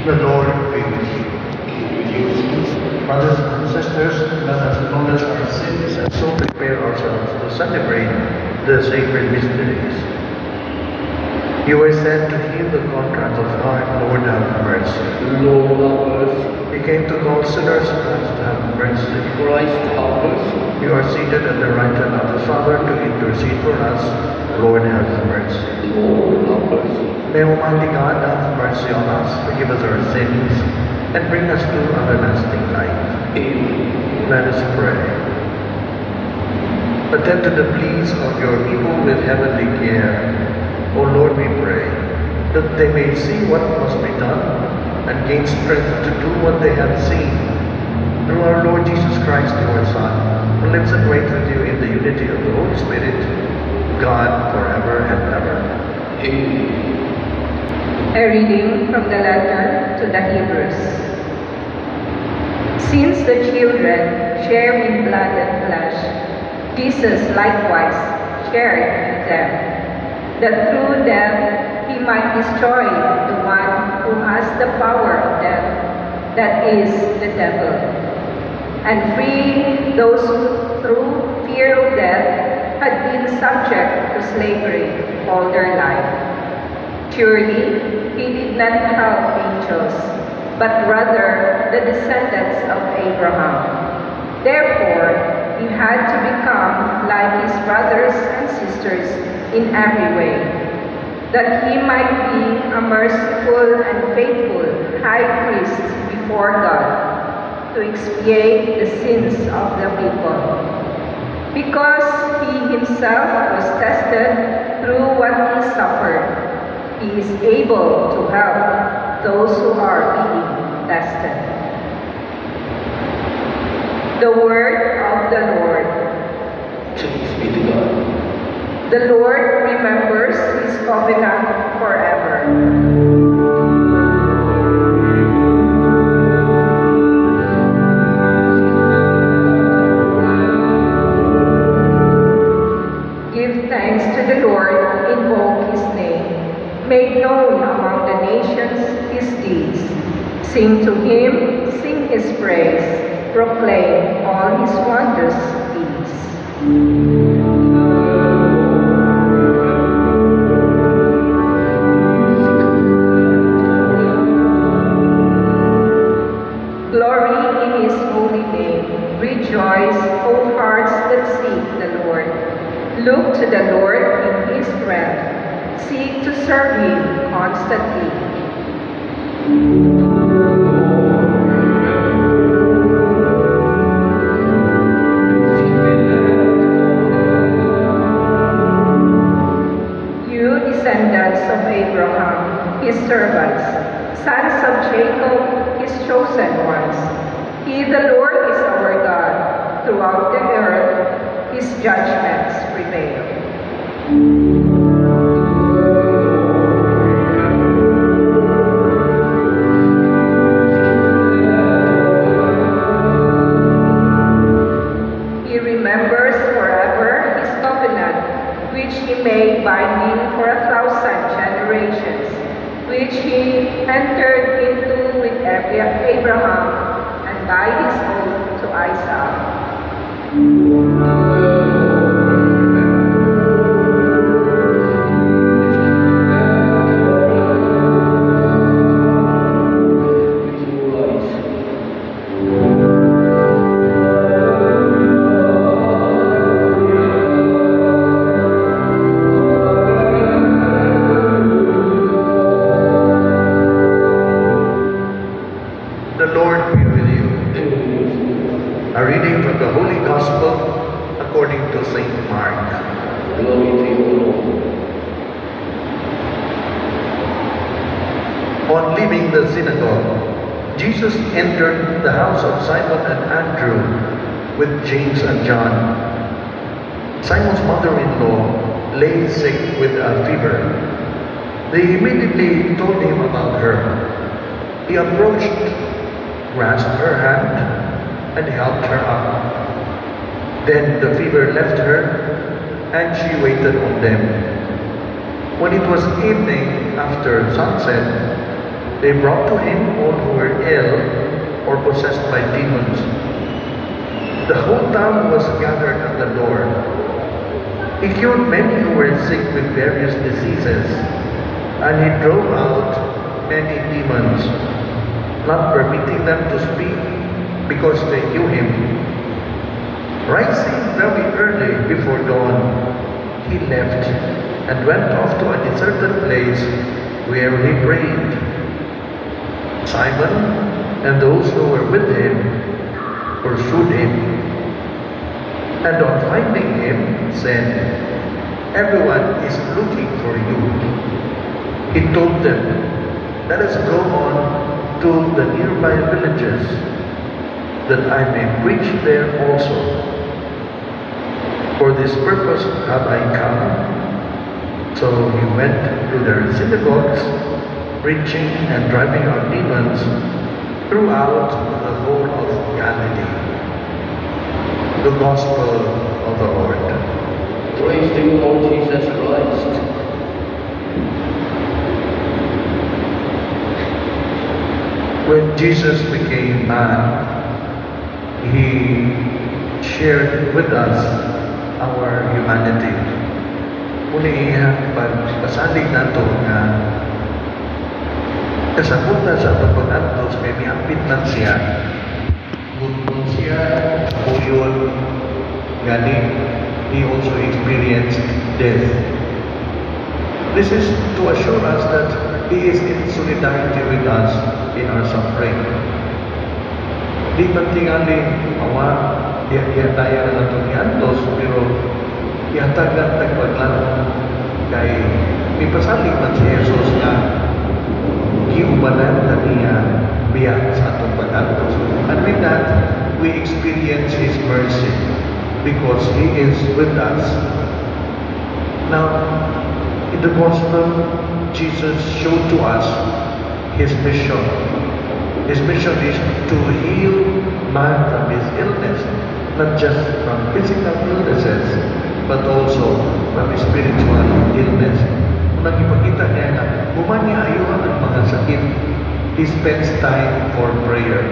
The Lord be with you. Brothers and sisters, let us acknowledge our sins and so prepare ourselves to celebrate the sacred mysteries. You were sent to heal the contrite of heart. Lord, have mercy. Lord, have mercy. You came to call sinners. Christ, have mercy. Christ, have mercy. You are seated at the right hand of the Father to intercede for us. Lord, have mercy. Lord, have mercy. May Almighty God have mercy on us, forgive us our sins, and bring us to everlasting life. Amen. Let us pray. Attend to the pleas of your people with heavenly care. O Lord, we pray, that they may see what must be done and gain strength to do what they have seen. Through our Lord Jesus Christ, your Son, who lives and reigns with you in the unity of the Holy Spirit, God, forever and ever. Amen. A reading from the letter to the Hebrews. Since the children share in blood and flesh, Jesus likewise shared in them, that through them he might destroy the one who has the power of death, that is, the devil, and free those who through fear of death had been subject to slavery all their life. Surely he did not help angels, but rather the descendants of Abraham. Therefore, he had to become like his brothers and sisters in every way, that he might be a merciful and faithful high priest before God, to expiate the sins of the people. Because he himself was tested through what he suffered, he is able to help those who are being tested. The word of the Lord. Thanks be to God. The Lord remembers his covenant forever. Give thanks to the Lord, invoke his name. Make known among the nations his deeds. Sing to him, sing his praise. Proclaim all his wondrous deeds. Rejoice, O hearts that seek the Lord. Look to the Lord in his strength. Seek to serve him constantly. You descendants of Abraham, his servants, sons of Jacob, his chosen ones. He, the Lord, is our God. Throughout the earth, his judgments prevail. He remembers forever his covenant, which he made binding for 1,000 generations, which he entered into with Abraham, by his oath to Isaac. The Lord be with you. A reading from the Holy Gospel according to St. Mark. Glory to you, Lord. On leaving the synagogue, Jesus entered the house of Simon and Andrew with James and John. Simon's mother-in-law lay sick with a fever. They immediately told him about her. He approached, grasped her hand, and helped her up. Then the fever left her, and she waited on them. When it was evening after sunset, they brought to him all who were ill or possessed by demons. The whole town was gathered at the door. He cured many who were sick with various diseases, and he drove out many demons, not permitting them to speak because they knew him. Rising very early before dawn, he left and went off to a deserted place where he prayed. Simon and those who were with him pursued him, and on finding him said, "Everyone is looking for you." He told them, "Let us go on to the nearby villages, that I may preach there also. For this purpose have I come." So he went to their synagogues, preaching and driving out demons throughout the whole of Galilee. The Gospel of the Lord. Praise to you, Lord Jesus Christ. When Jesus became man, he shared with us our humanity. Muli pagpasalig nato nga kasabot na sa atong pag-antos kay miapit man siya, gudbon siya, buyon, gani, he also experienced death. This is to assure us that he is in solidarity with us in our suffering. Di man tingali awa, iya tayo na natong iantos, pero ihatagan tagpaglanon kay may pasalig man si Jesus nga giubalan na niya biyak sa atong pag-antos. And with that, we experience His mercy because He is with us. Now, in the Gospel, Jesus showed to us His mission. His mission is to heal man from his illness, not just from physical illnesses, but also from spiritual illness. Nang ipakita niya na humanya ayuhan ang mga sakit, he spends time for prayer.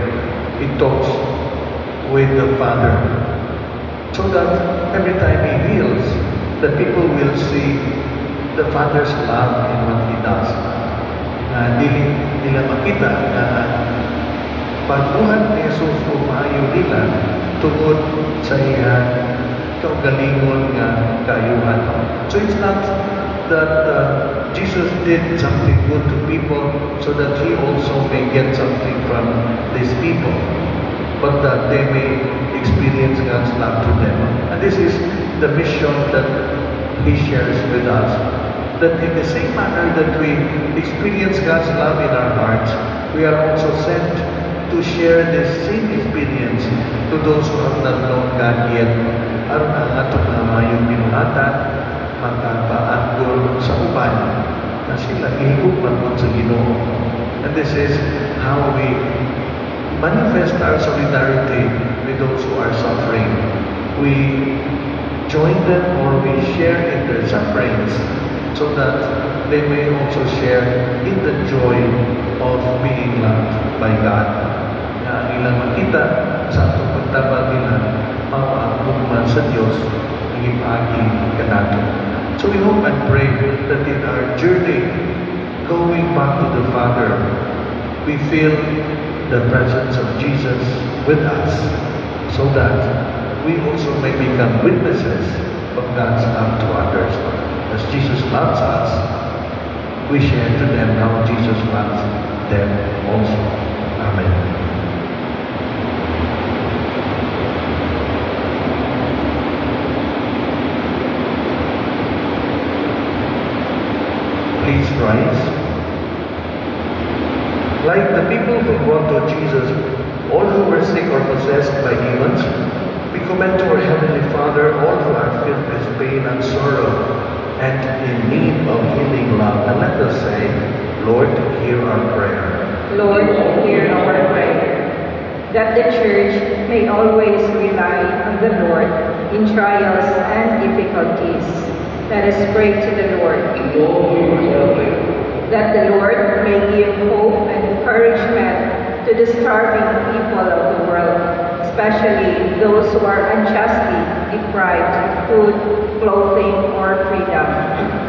He talks with the Father, so that every time he heals, the people will see the Father's love in what he does. Dili nila makita na pagbuhat ni Jesus o maayo nila tungod sa iya kaugalingon nga kaayuhan. So it's not that Jesus did something good to people so that He also may get something from these people, but that they may experience God's love to them. And this is the mission that He shares with us. That in the same manner that we experience God's love in our hearts, we are also sent to share this same experience to those who have not known God yet. Aron ang atong mayong binuhatan, makapaandol sa uban na sila ihigugman mo sa Ginoo. And this is how we manifest our solidarity with those who are suffering. We join them or we share in their sufferings, so that they may also share in the joy of being loved by God. Na ilang makita sa atong pagtabang nila, mapaagugman sa Diyos, ang ipaagi kanato. So we hope and pray that in our journey, going back to the Father, we feel the presence of Jesus with us, so that we also may become witnesses of God's love to others. As Jesus loves us, we share to them how Jesus loves them also. Amen. Please rise. Like the people who brought to Jesus all who were sick or possessed by demons, we commend to our Heavenly Father all who are filled with pain and sorrow, and in need of healing love. And let us say, Lord, hear our prayer. Lord, hear our prayer. That the Church may always rely on the Lord in trials and difficulties. Let us pray to the Lord. Lord, hear our prayer. That the Lord may give hope and encouragement to the starving people of the world, especially those who are unjustly deprived of food, clothing, or freedom.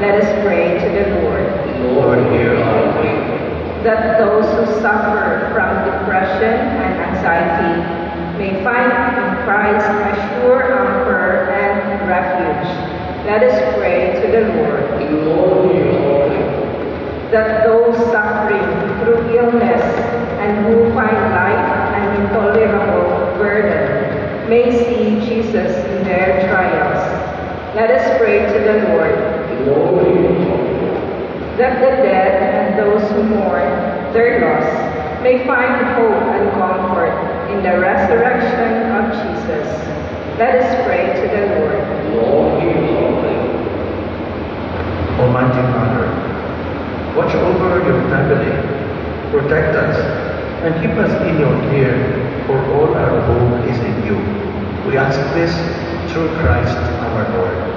Let us pray to the Lord. Lord, hear our prayer. That those who suffer from depression and anxiety may find in Christ a sure anchor and refuge. Let us pray to the Lord. Lord, hear our prayer. That those suffering through illness and who find life an intolerable burden may see Jesus in their trials. Let us pray to the Lord. Lord, hear our prayer. That the dead and those who mourn their loss may find hope and comfort in the resurrection of Jesus. Let us pray to the Lord. Lord, hear our prayer. Almighty Father, watch over your family, protect us, and keep us in your care, for all our hope is in you. We ask this through Christ our Lord.